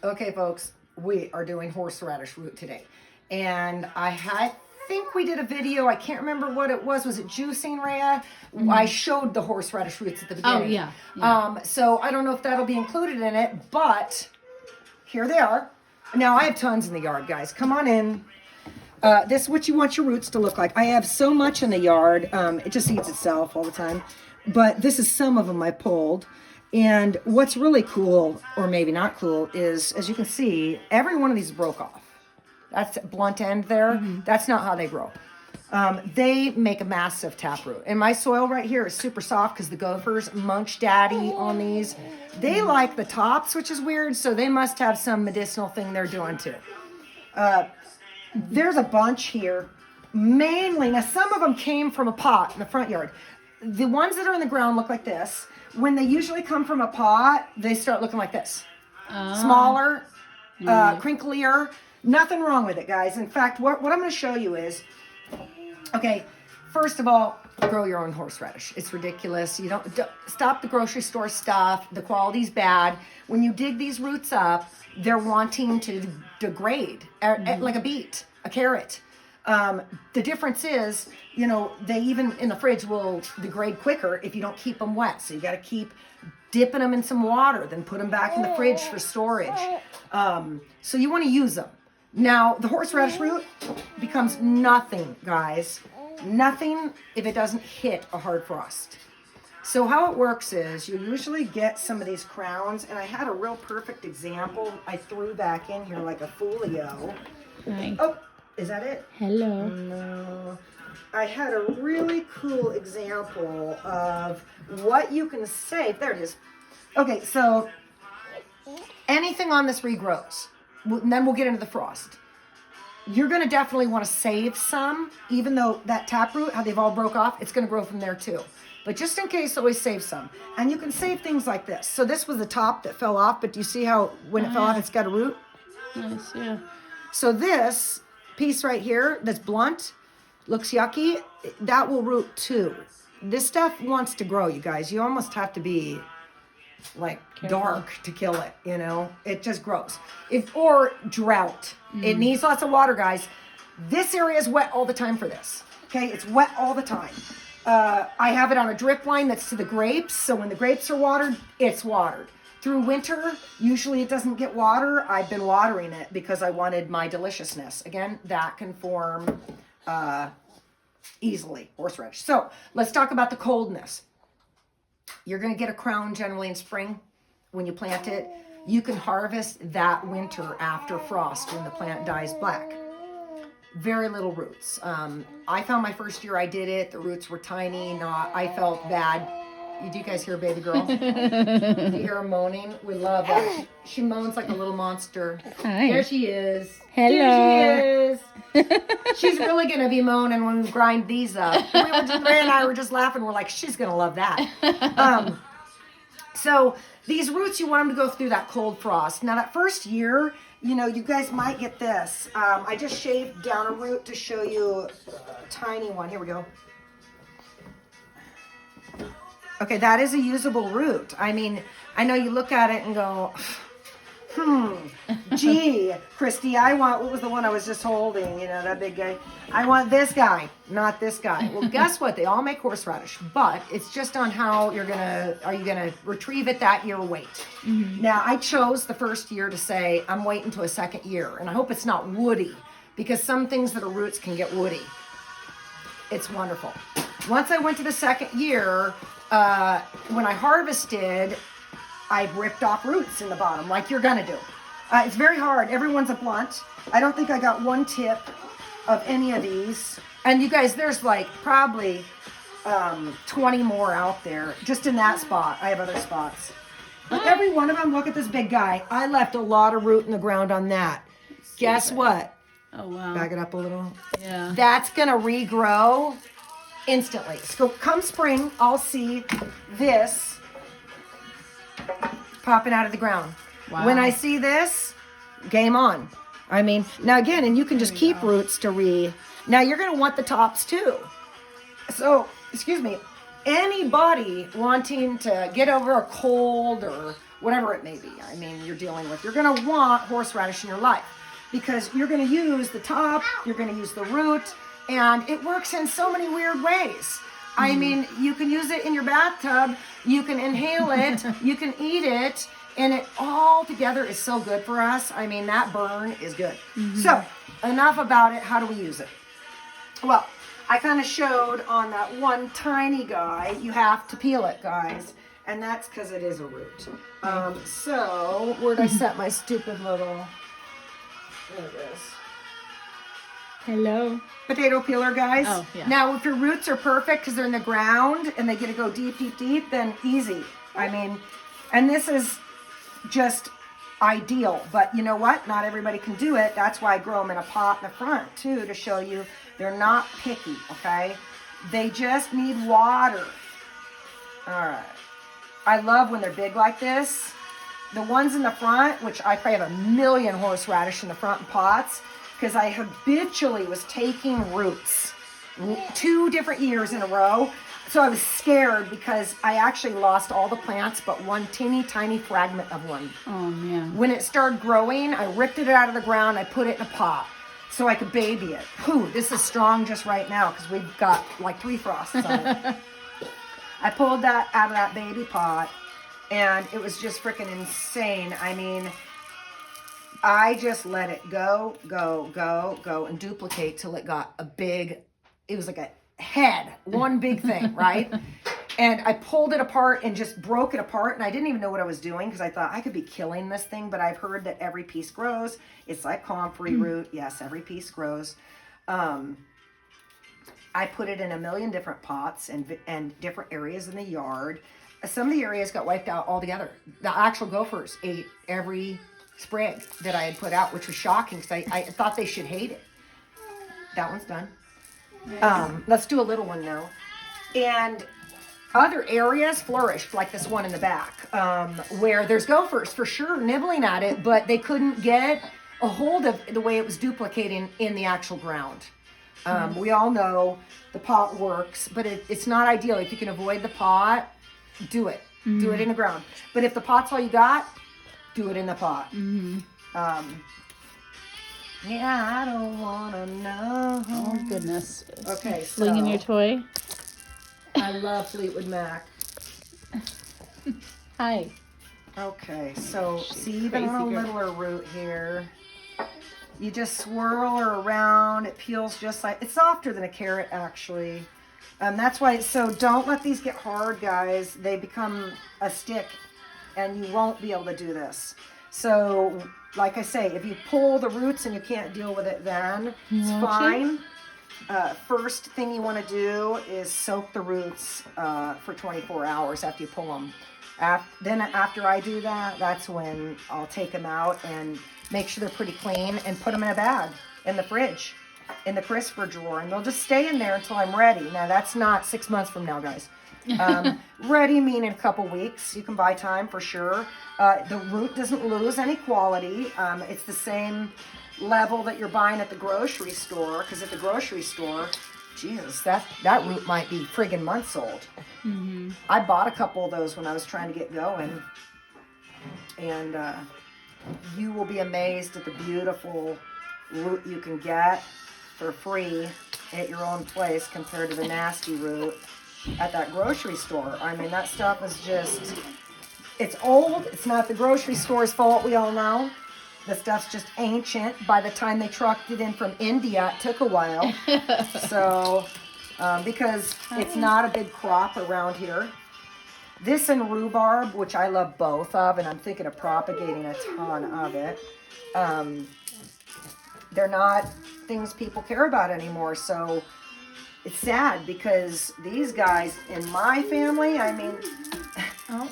Okay, folks, we are doing horseradish root today. And I think we did a video. I can't remember what it was. Was it juicing, Rhea? Mm-hmm. I showed the horseradish roots at the beginning. Oh, yeah. So I don't know if that'll be included in it, but here they are. Now, I have tons in the yard, guys. Come on in. This is what you want your roots to look like. I have so much in the yard. It just eats itself all the time. But this is some of them I pulled. And what's really cool, or maybe not cool, is, as you can see, every one of these broke off. That's blunt end there. Mm-hmm. That's not how they grow. They make a massive taproot. And my soil right here is super soft because the gophers munch daddy on these. They like the tops, which is weird, so they must have some medicinal thing they're doing too. There's a bunch here. Mainly, now some of them came from a pot in the front yard. The ones that are in the ground look like this. When they usually come from a pot, they start looking like this. Smaller, crinklier. Nothing wrong with it, guys. In fact, what I'm going to show you is, okay, first of all, grow your own horseradish. It's ridiculous. You don't stop the grocery store stuff. The quality's bad. When you dig these roots up, they're wanting to degrade, like a beet, a carrot. The difference is, you know, they even in the fridge will degrade quicker if you don't keep them wet. So you got to keep dipping them in some water, then put them back in the fridge for storage. So you want to use them. Now, the horseradish root becomes nothing, guys. Nothing if it doesn't hit a hard frost. So how it works is you usually get some of these crowns, and I had a real perfect example I threw back in here like a folio. Hi. Oh, is that it? Hello. No. I had a really cool example of what you can save. There it is. Okay, so anything on this regrows. And then we'll get into the frost. You're going to definitely want to save some, even though that taproot, how they've all broke off, it's going to grow from there too. But just in case, always save some. And you can save things like this. So this was the top that fell off, but do you see how when it fell off, it's got a root? Nice, yeah. So this piece right here that's blunt, looks yucky, that will root too. This stuff wants to grow, you guys. You almost have to be like dark to kill it, you know? It just grows. Or drought. It needs lots of water, guys. This area is wet all the time for this. Okay, it's wet all the time. I have it on a drip line that's to the grapes, so when the grapes are watered, it's watered. Through winter, usually it doesn't get water. I've been watering it because I wanted my deliciousness. Again, that can form easily, horseradish. So let's talk about the coldness. You're going to get a crown generally in spring when you plant it. You can harvest that winter after frost when the plant dies black. Very little roots. I found my first year I did it, the roots were tiny. I felt bad. Do you guys hear baby girl? Do you hear her moaning? We love her. She moans like a little monster. Hi. There she is. Hello. There she is. She's really going to be moaning when we grind these up. Ray and I were just laughing. We're like, she's going to love that. So these roots, you want them to go through that cold frost. Now that first year, you know, you guys might get this. I just shaved down a root to show you a tiny one. Here we go. Okay, that is a usable root. I mean, I know you look at it and go, gee, Christy, I want, what was the one I was just holding, you know, that big guy? I want this guy, not this guy. Well, guess what? They all make horseradish, but it's just on how are you going to retrieve it that year or wait? Mm-hmm. Now, I chose the first year to say, I'm waiting to a second year, and I hope it's not woody, because some things that are roots can get woody. It's wonderful. Once I went to the second year, when I harvested, I ripped off roots in the bottom, like you're gonna do. It's very hard. Everyone's a blunt. I don't think I got one tip of any of these. And you guys, there's like probably 20 more out there just in that spot. I have other spots. But every one of them, look at this big guy. I left a lot of root in the ground on that. Guess what? Oh, wow. Back it up a little. Yeah. That's gonna regrow instantly. So come spring, I'll see this popping out of the ground. Wow. When I see this, game on. I mean, now again, and you can just keep roots to now you're going to want the tops too. So, excuse me, anybody wanting to get over a cold or whatever it may be. I mean, you're dealing with. You're going to want horseradish in your life because you're going to use the top, you're going to use the root, and it works in so many weird ways. I mean, you can use it in your bathtub, you can inhale it, you can eat it, and it all together is so good for us. I mean, that burn is good. So, enough about it. How do we use it? Well, I kind of showed on that one tiny guy, you have to peel it, guys. And that's because it is a root. So, where'd I set my stupid little, there it is. Hello. Potato peeler, guys. Oh, yeah. Now, if your roots are perfect because they're in the ground and they get to go deep, deep, deep, then easy. I mean, and this is just ideal. But you know what? Not everybody can do it. That's why I grow them in a pot in the front, too, to show you they're not picky, okay? They just need water. All right. I love when they're big like this. The ones in the front, which I probably have a million horseradish in the front in pots, because I habitually was taking roots 2 different years in a row. So I was scared because I actually lost all the plants but one teeny tiny fragment of one. Oh, man. When it started growing, I ripped it out of the ground. I put it in a pot so I could baby it. Whew, this is strong just right now because we've got like 3 frosts on it. I pulled that out of that baby pot and it was just freaking insane. I mean, I just let it go, and duplicate till it got a big, it was like a head, one big thing, right? And I pulled it apart and just broke it apart, and I didn't even know what I was doing because I thought I could be killing this thing, but I've heard that every piece grows. It's like comfrey root. Yes, every piece grows. I put it in a million different pots and different areas in the yard. Some of the areas got wiped out altogether. The actual gophers ate every sprig that I had put out, which was shocking because I thought they should hate it. That one's done. Let's do a little one now. And other areas flourished, like this one in the back, where there's gophers for sure nibbling at it, but they couldn't get a hold of the way it was duplicating in the actual ground. We all know the pot works, but it's not ideal. If you can avoid the pot, do it. Do it in the ground. But if the pot's all you got, do it in the pot. Yeah, I don't want to know. Oh, goodness. Okay, Slinging your toy. I love Fleetwood Mac. Hi. Okay, so see, even on a Crazy girl. littler root here, you just swirl her around. It peels just like, it's softer than a carrot, actually. That's why, so don't let these get hard, guys. They become a stick, and you won't be able to do this. So, like I say, if you pull the roots and you can't deal with it then, it's fine. First thing you want to do is soak the roots for 24 hours after you pull them. Then after I do that, that's when I'll take them out and make sure they're pretty clean and put them in a bag in the fridge, in the crisper drawer, and they'll just stay in there until I'm ready. Now, that's not 6 months from now, guys. Ready meaning a couple weeks. You can buy time for sure. The root doesn't lose any quality. It's the same level that you're buying at the grocery store, because at the grocery store, Jesus, that root might be friggin' months old. I bought a couple of those when I was trying to get going, and you will be amazed at the beautiful root you can get for free at your own place compared to the nasty root at that grocery store. I mean, that stuff is just, it's old. It's not the grocery store's fault, we all know. The stuff's just ancient. By the time they trucked it in from India, it took a while. So, because it's not a big crop around here. This and rhubarb, which I love both of, and I'm thinking of propagating a ton of it. They're not things people care about anymore. So it's sad because these guys in my family, I mean,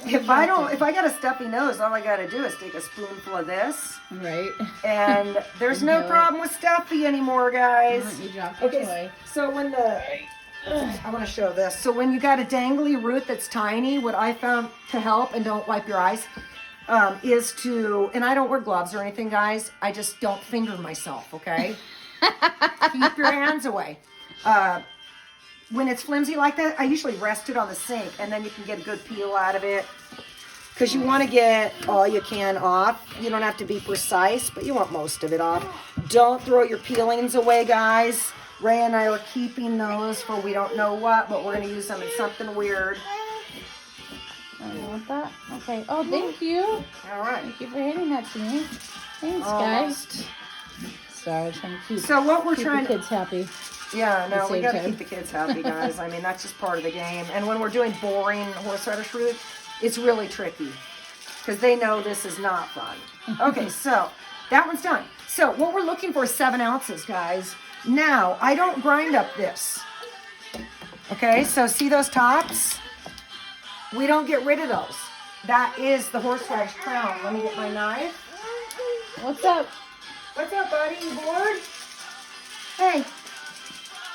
if I got a stuffy nose, all I got to do is take a spoonful of this. Right. And there's no problem with stuffy anymore, guys. You dropped your toy. So when I want to show this. So when you got a dangly root that's tiny, what I found to help, and don't wipe your eyes, is to, and I don't wear gloves or anything, guys. I just don't finger myself, okay? Keep your hands away. When it's flimsy like that, I usually rest it on the sink, and then you can get a good peel out of it. because you want to get all you can off. You don't have to be precise, but you want most of it off. Don't throw your peelings away, guys. Ray and I are keeping those for we don't know what, but we're going to use them in something weird. I want that. Okay. Oh, thank you. All right. Thank you for handing that to me. Thanks, guys. Sorry, trying to keep. So what we're keep trying the kids happy. Yeah, no, we got to time. keep the kids happy, guys. I mean, that's just part of the game. And when we're doing boring horseradish root, it's really tricky because they know this is not fun. Okay, so that one's done. So what we're looking for is 7 ounces, guys. Now, I don't grind up this. Okay, so see those tops? We don't get rid of those. That is the horseradish crown. Let me get my knife. What's up? What's up, buddy? You bored? Hey.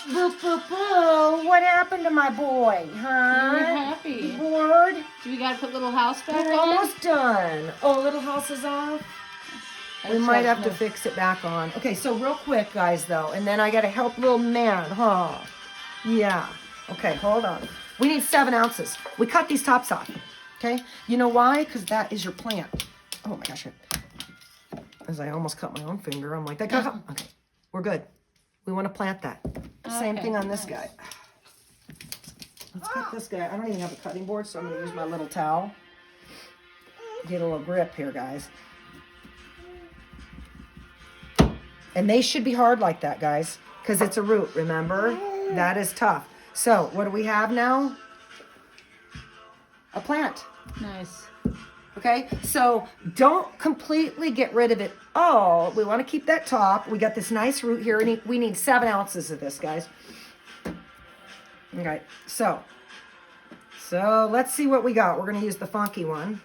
Boo, boo, boo. What happened to my boy, huh? You're happy. You bored? Do we gotta put little house back We're on? almost done. Oh, little house is off? We might have to fix it back on. Okay, so real quick, guys, though. And then I got to help little man, huh? Yeah. Okay, hold on. We need 7 ounces. We cut these tops off. Okay? You know why? Because that is your plant. Oh, my gosh. As I almost cut my own finger. I'm like, okay, we're good. We want to plant that. Same thing on this guy. Let's cut this guy. I don't even have a cutting board, so I'm going to use my little towel. Get a little grip here, guys. And they should be hard like that, guys, because it's a root, remember? That is tough. So, what do we have now? A plant. Nice. Okay, so don't completely get rid of it all. We want to keep that top. We got this nice root here, and we need 7 ounces of this, guys. Okay, so let's see what we got. We're going to use the funky one.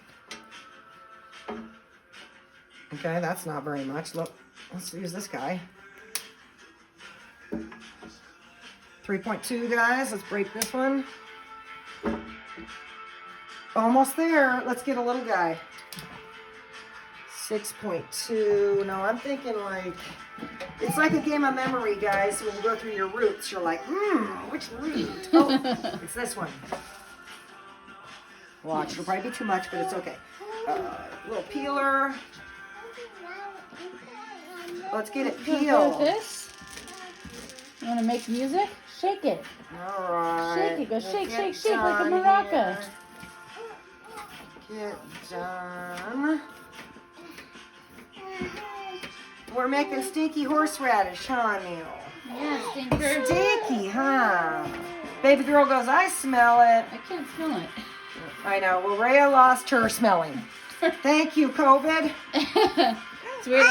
Okay, that's not very much. Look, let's use this guy. 3.2, guys. Let's break this one. Almost there. Let's get a little guy. 6.2. No, I'm thinking like, it's like a game of memory, guys. When you go through your roots, you're like, which root? Oh, it's this one. Watch, it'll probably be too much, but it's okay. Little peeler. Let's get it peeled. With this? You want to make music? Shake it. All right. Shake it. Go shake, shake, shake like a maraca. Get done. We're making stinky horseradish, huh, Neil? Yeah, stinker. Stinky, huh? Baby girl goes, I smell it. I can't smell it. I know. Well, Rhea lost her smelling. Thank you, COVID. It's weird.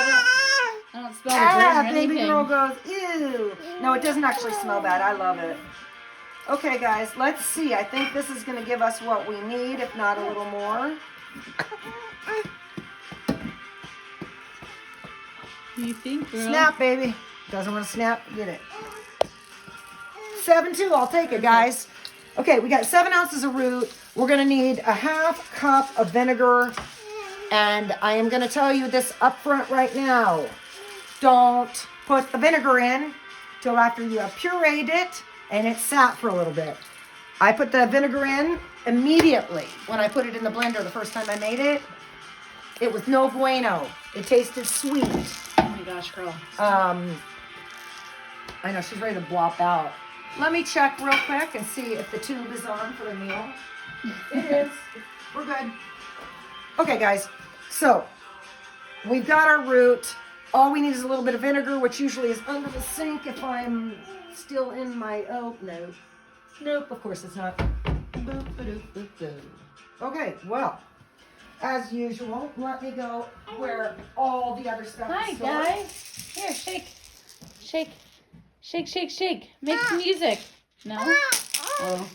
I don't smell the germ or baby anything. girl goes, ew. No, it doesn't actually smell bad. I love it. Okay, guys, let's see. I think this is going to give us what we need, if not a little more. You think, girl? Snap, baby. Doesn't want to snap? Get it. 7.2. I'll take it, guys. Okay, we got 7 ounces of root. We're going to need a half cup of vinegar. And I am going to tell you this up front right now. Don't put the vinegar in till after you have pureed it and it's sat for a little bit. I put the vinegar in immediately when I put it in the blender the first time I made it. It was no bueno. It tasted sweet. Oh my gosh, girl. I know, she's ready to blop out. Let me check real quick and see if the tube is on for the meal. It is. We're good. Okay, guys. So, we've got our root. All we need is a little bit of vinegar, which usually is under the sink if I'm still in my... Oh, no. Nope, of course it's not. Okay, well, as usual, let me go where all the other stuff Hi, is stored. guys. Here, shake. Shake. Shake, shake, shake. Make some music. No? Oh.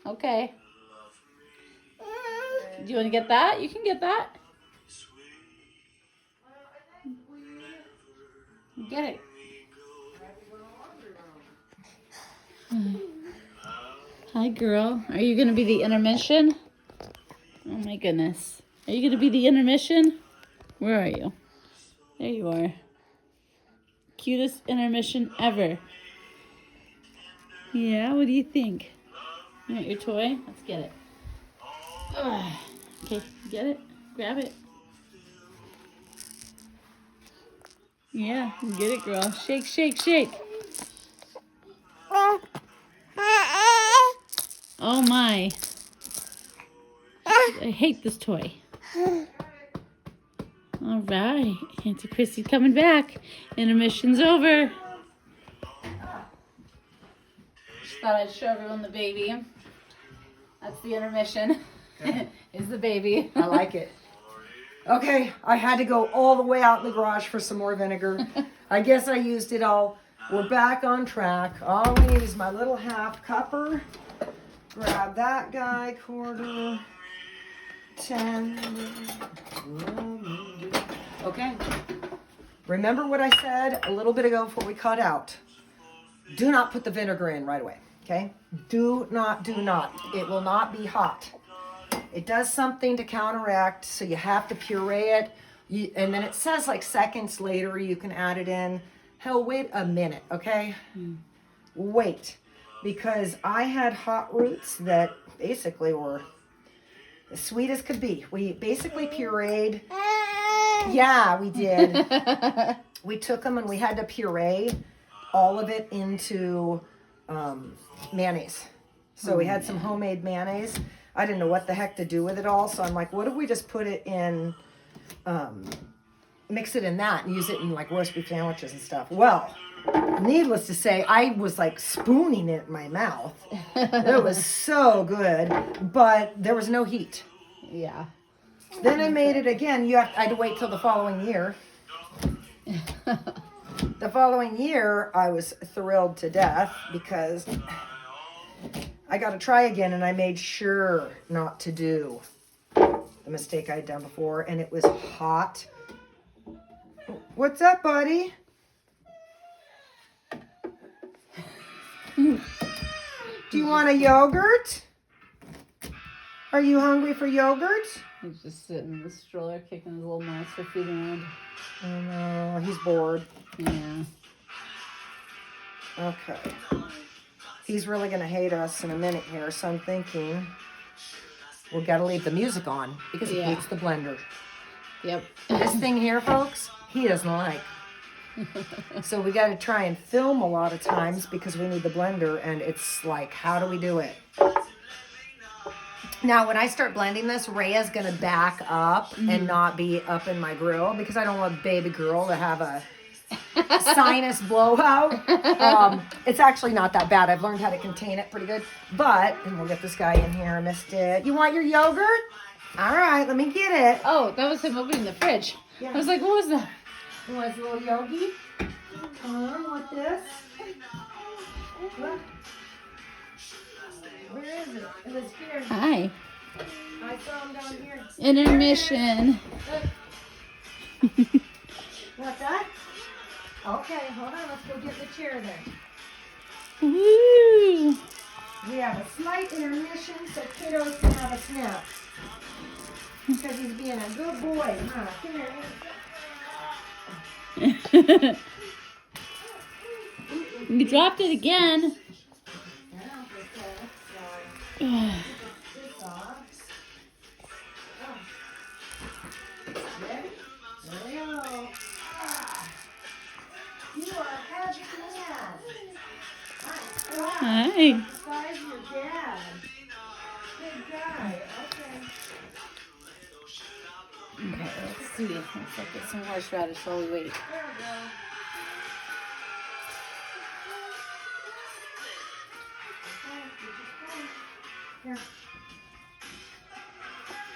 Okay. Do you want to get that? You can get that. Get it. Hi, girl. Are you going to be the intermission? Oh, my goodness. Are you going to be the intermission? Where are you? There you are. Cutest intermission ever. Yeah, what do you think? You want your toy? Let's get it. Ugh. Okay, get it? Grab it. Yeah, get it, girl. Shake, shake, shake. Oh my. I hate this toy. All right. Auntie Chrissy's coming back. Intermission's over. Just thought I'd show everyone the baby. That's the intermission. Is the baby. I like it. Okay, I had to go all the way out in the garage for some more vinegar. I guess I used it all. We're back on track. All we need is my little half cupper. Grab that guy, quarter, 10. Okay. Remember what I said a little bit ago before we cut out. Do not put the vinegar in right away, okay? Do not. It will not be hot. It does something to counteract, so you have to puree it. And then it says like seconds later you can add it in. Hell, wait a minute, okay? Wait, because I had hot roots that basically were as sweet as could be. We basically pureed. Yeah, we did. We took them and we had to puree all of it into mayonnaise. So we had some homemade mayonnaise. I didn't know what the heck to do with it all. So I'm like, what if we just put it in, mix it in that and use it in like roast beef sandwiches and stuff. Well, needless to say, I was like spooning it in my mouth. It was so good, but there was no heat. Yeah. Then I made it again. I had to wait till the following year. The following year, I was thrilled to death because I got to try again, and I made sure not to do the mistake I had done before, and it was hot. What's up, buddy? Do you want a yogurt? Are you hungry for yogurt? He's just sitting in the stroller, kicking his little monster feet around. Oh no, he's bored. Yeah. Okay. He's really going to hate us in a minute here, so I'm thinking we've got to leave the music on because he hates the blender. Yep. This thing here, folks, he doesn't like. So we got to try and film a lot of times because we need the blender, and it's like, how do we do it? Now, when I start blending this, Rhea's going to back up and not be up in my grill because I don't want baby girl to have a sinus blowout. It's actually not that bad. I've learned how to contain it pretty good. But, and we'll get this guy in here. I missed it. You want your yogurt? All right, let me get it. Oh, that was him opening the fridge. Yeah. I was like, what was that? You want a little yogi? Come on, want this? Look. Where is it? It was here. Hi. I saw him down here. Intermission. Want that? Okay, hold on. Let's go get the chair then. Woo! We have a slight intermission so kiddos can have a snack. Because he's being a good boy, huh? Come here. You dropped it again. Hi. Besides your dad. Good guy. Okay. Okay, let's see. Let's get some horseradish while we wait. There we go. Here.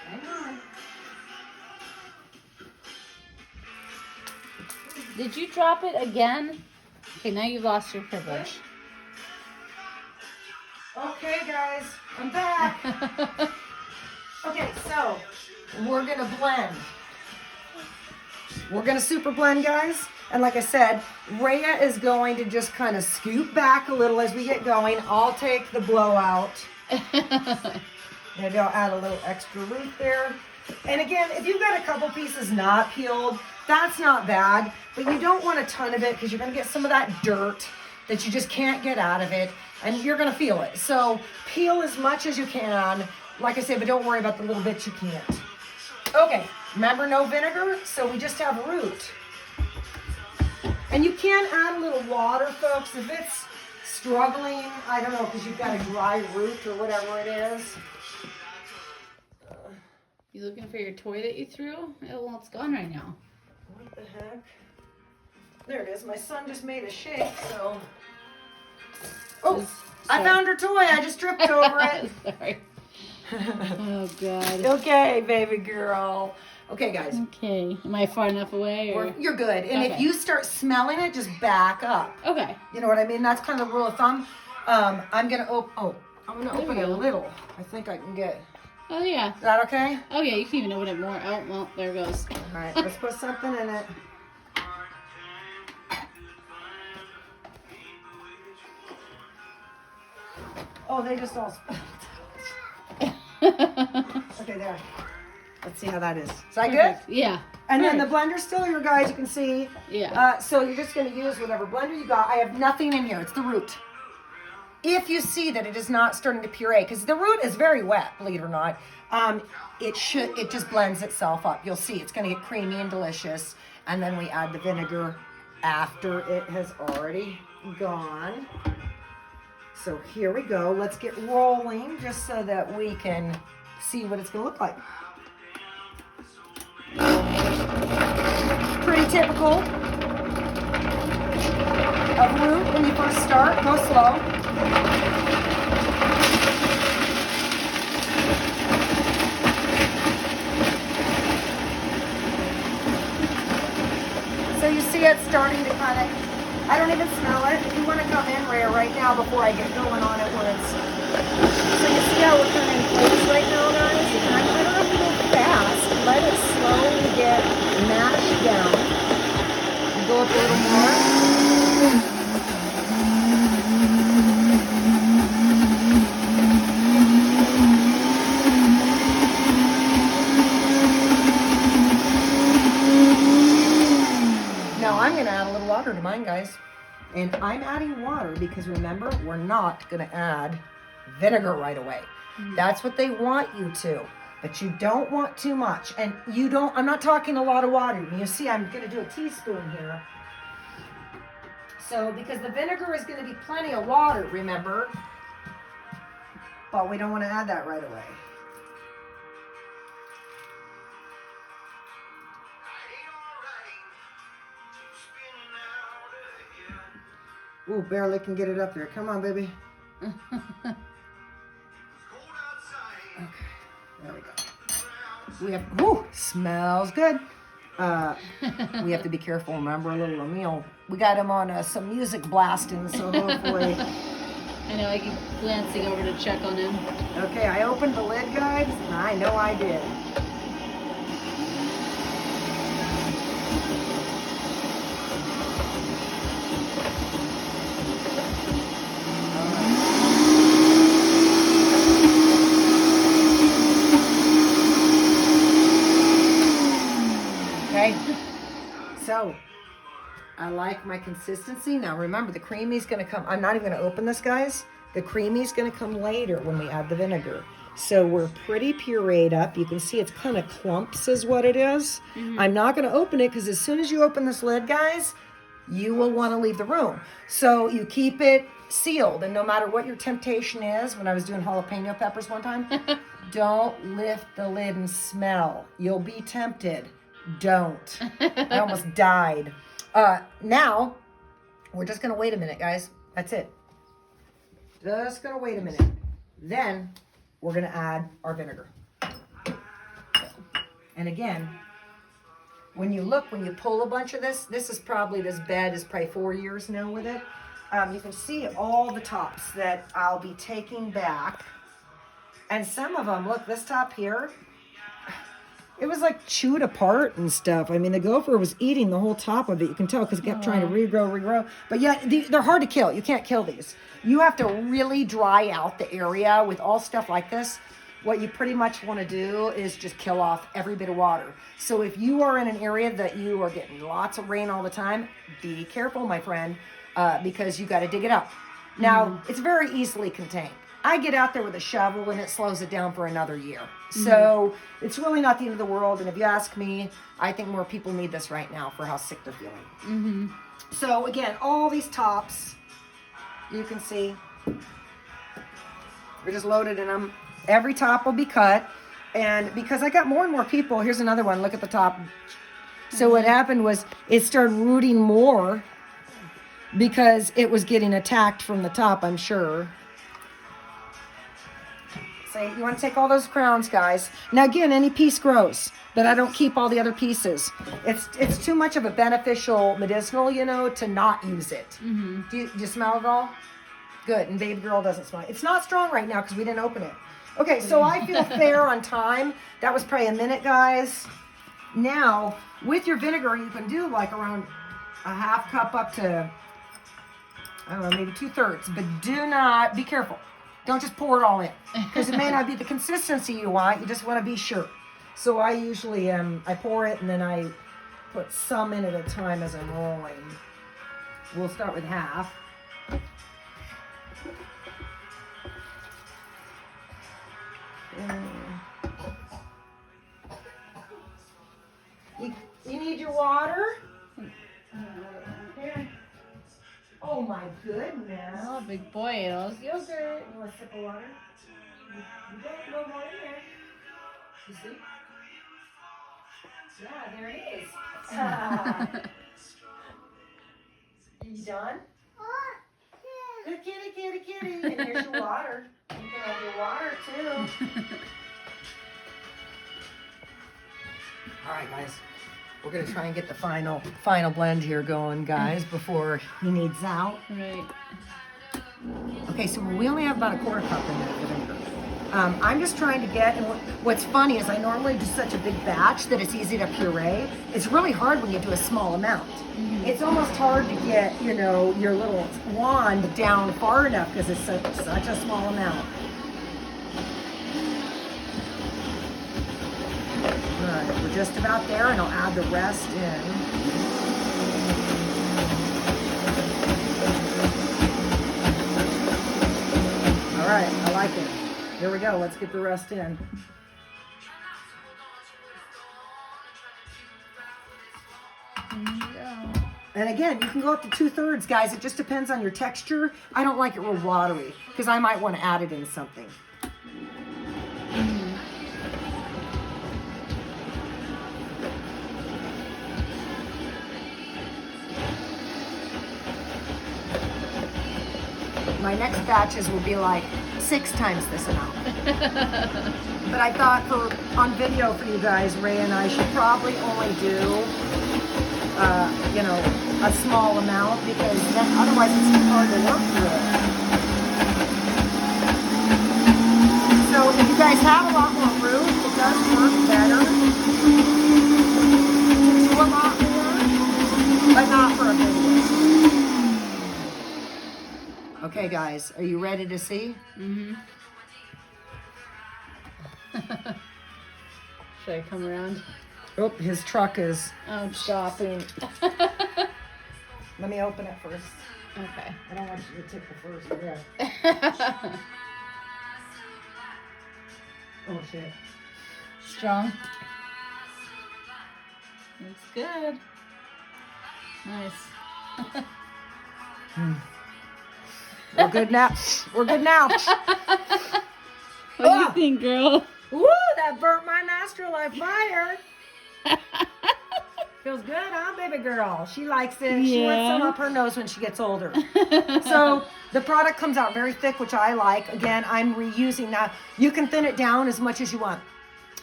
Hang on. Did you drop it again? Okay, now you've lost your privilege. Okay, guys, I'm back. Okay, so we're gonna blend. We're gonna super blend, guys. And like I said, Rhea is going to just kind of scoot back a little as we get going. I'll take the blowout. Maybe I'll add a little extra root there. And again, if you've got a couple pieces not peeled, that's not bad. But you don't want a ton of it because you're going to get some of that dirt that you just can't get out of it. And you're going to feel it. So peel as much as you can Like I said, but don't worry about the little bits you can't. Okay, remember no vinegar, so we just have root. And you can add a little water, folks, if it's struggling, I don't know, because you've got a dry root or whatever it is. You looking for your toy that you threw? Oh, well, it's gone right now. What the heck? There it is. My son just made a shake, so. Oh, I found her toy. I just tripped over it. Sorry. Oh, God. Okay, baby girl. Okay, guys. Okay. Am I far enough away? Or? You're good. And if you start smelling it, just back up. Okay. You know what I mean? That's kind of the rule of thumb. I'm going to open it a little. I think I can get. Oh, yeah. Is that okay? Oh, yeah. You can even open it more. Oh, well, there it goes. All right. Let's put something in it. Oh, they just all. Okay, there. Let's see how that is. Is that Perfect. good? Yeah. And then the blender's still here, guys. You can see. Yeah. So you're just going to use whatever blender you got. I have nothing in here. It's the root. If you see that it is not starting to puree, because the root is very wet, believe it or not, it just blends itself up. You'll see it's going to get creamy and delicious. And then we add the vinegar after it has already gone. So here we go. Let's get rolling just so that we can see what it's going to look like. Pretty typical of root when you first start. Go slow. So you see it starting to kind of, I don't even smell it. You want to come in rare right now before I get going on it when it's, so you see how we're kind of in place right now, guys? And I don't have to go fast. Let it slowly get mashed down. Go up a little more. Now I'm going to add a little water to mine, guys. And I'm adding water because remember, we're not going to add vinegar right away. That's what they want you to. But you don't want too much. And you don't, I'm not talking a lot of water. You see, I'm going to do a teaspoon here. So, because the vinegar is going to be plenty of water, remember. But we don't want to add that right away. Ooh, barely can get it up there. Come on, baby. Okay, there we go. We have, whoo, smells good. We have to be careful, remember, a little Emil. We got him on some music blasting, so hopefully. I know, I keep glancing over to check on him. Okay, I opened the lid, guys, and I know I did. So, I like my consistency. Now remember, the creamy's going to come. I'm not even going to open this, guys. The creamy's going to come later when we add the vinegar. So we're pretty pureed up. You can see it's kind of clumps is what it is. I'm not going to open it because as soon as you open this lid, guys, you will want to leave the room. So you keep it sealed. And no matter what your temptation is, when I was doing jalapeno peppers one time, don't lift the lid and smell. You'll be tempted. Don't. I almost died. Now, we're just going to wait a minute, guys. That's it. Just going to wait a minute. Then, we're going to add our vinegar. And again, when you pull a bunch of this is probably, this bed is probably 4 years now with it. You can see all the tops that I'll be taking back. And some of them, look, this top here, it was like chewed apart and stuff. I mean, the gopher was eating the whole top of it. You can tell because it kept trying to regrow. But yeah, they're hard to kill. You can't kill these. You have to really dry out the area with all stuff like this. What you pretty much want to do is just kill off every bit of water. So if you are in an area that you are getting lots of rain all the time, be careful, my friend, because you got to dig it up. Now, it's very easily contained. I get out there with a shovel and it slows it down for another year. So it's really not the end of the world. And if you ask me, I think more people need this right now for how sick they're feeling. So again, all these tops, you can see, we're just loaded in them. Every top will be cut. And because I got more and more people, here's another one. Look at the top. So what happened was it started rooting more because it was getting attacked from the top, I'm sure. So you want to take all those crowns, guys. Now again, any piece grows, but I don't keep all the other pieces. It's too much of a beneficial medicinal, you know, to not use it. Do you smell it all? Good. And baby girl doesn't smell it. It's not strong right now because we didn't open it. Okay, so I feel fair on time. That was probably a minute, guys. Now, with your vinegar, you can do like around a half cup up to, I don't know, maybe 2/3. But do not, be careful. Don't just pour it all in because it may not be the consistency you want. You just want to be sure. So I usually, I pour it and then I put some in at a time as I'm rolling. We'll start with half. You need your water? Here. Oh my goodness. Oh, big boy, it knows yogurt. You want a sip of water? You got a little more in there. You see? Yeah, there it is. You done? Good kitty, kitty, kitty. And here's your water. You can have your water too. All right, guys. We're gonna try and get the final blend here going, guys, before he needs out. Right. Okay, so we only have about a quarter cup in there of vinegar. I'm just trying to get, and what's funny is I normally do such a big batch that it's easy to puree. It's really hard when you do a small amount. It's almost hard to get, you know, your little wand down far enough because it's such a small amount. All right, we're just about there, and I'll add the rest in. All right, I like it. Here we go. Let's get the rest in. And again, you can go up to 2/3, guys. It just depends on your texture. I don't like it real watery because I might want to add it in something. My next batches will be like 6 times this amount. But I thought on video for you guys, Ray and I should probably only do, you know, a small amount because then otherwise it's too hard to work through. So if you guys have a lot more room, it does work better to do a lot more, but not for a video. Okay, guys, are you ready to see? Should I come around? Oh, his truck is Oh, stopping. Let me open it first. okay. I don't want you to take the first breath. Oh, shit. Strong. Looks good. Nice. We're good now. We're good now. What do you think, girl? Woo, that burnt my nostril like fire. Feels good, huh, baby girl? She likes it. She wants some up her nose when she gets older. So the product comes out very thick, which I like. Again, I'm reusing that. You can thin it down as much as you want.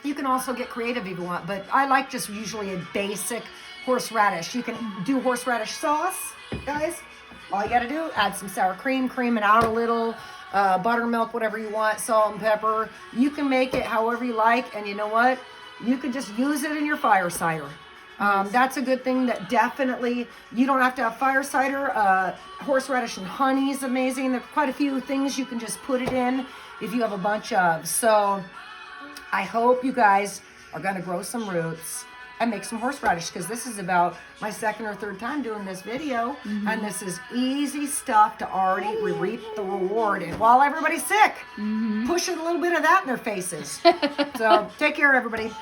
You can also get creative if you want, but I like just usually a basic horseradish. You can do horseradish sauce, guys. All you got to do, add some sour cream, cream it out a little, buttermilk, whatever you want, salt and pepper. You can make it however you like, and you know what? You can just use it in your fire cider. That's a good thing that definitely, you don't have to have fire cider. Horseradish and honey is amazing. There's quite a few things you can just put it in if you have a bunch of. So I hope you guys are going to grow some roots. I make some horseradish because this is about my second or third time doing this video. And this is easy stuff to already reap the reward. And while everybody's sick, pushing a little bit of that in their faces. So take care, everybody.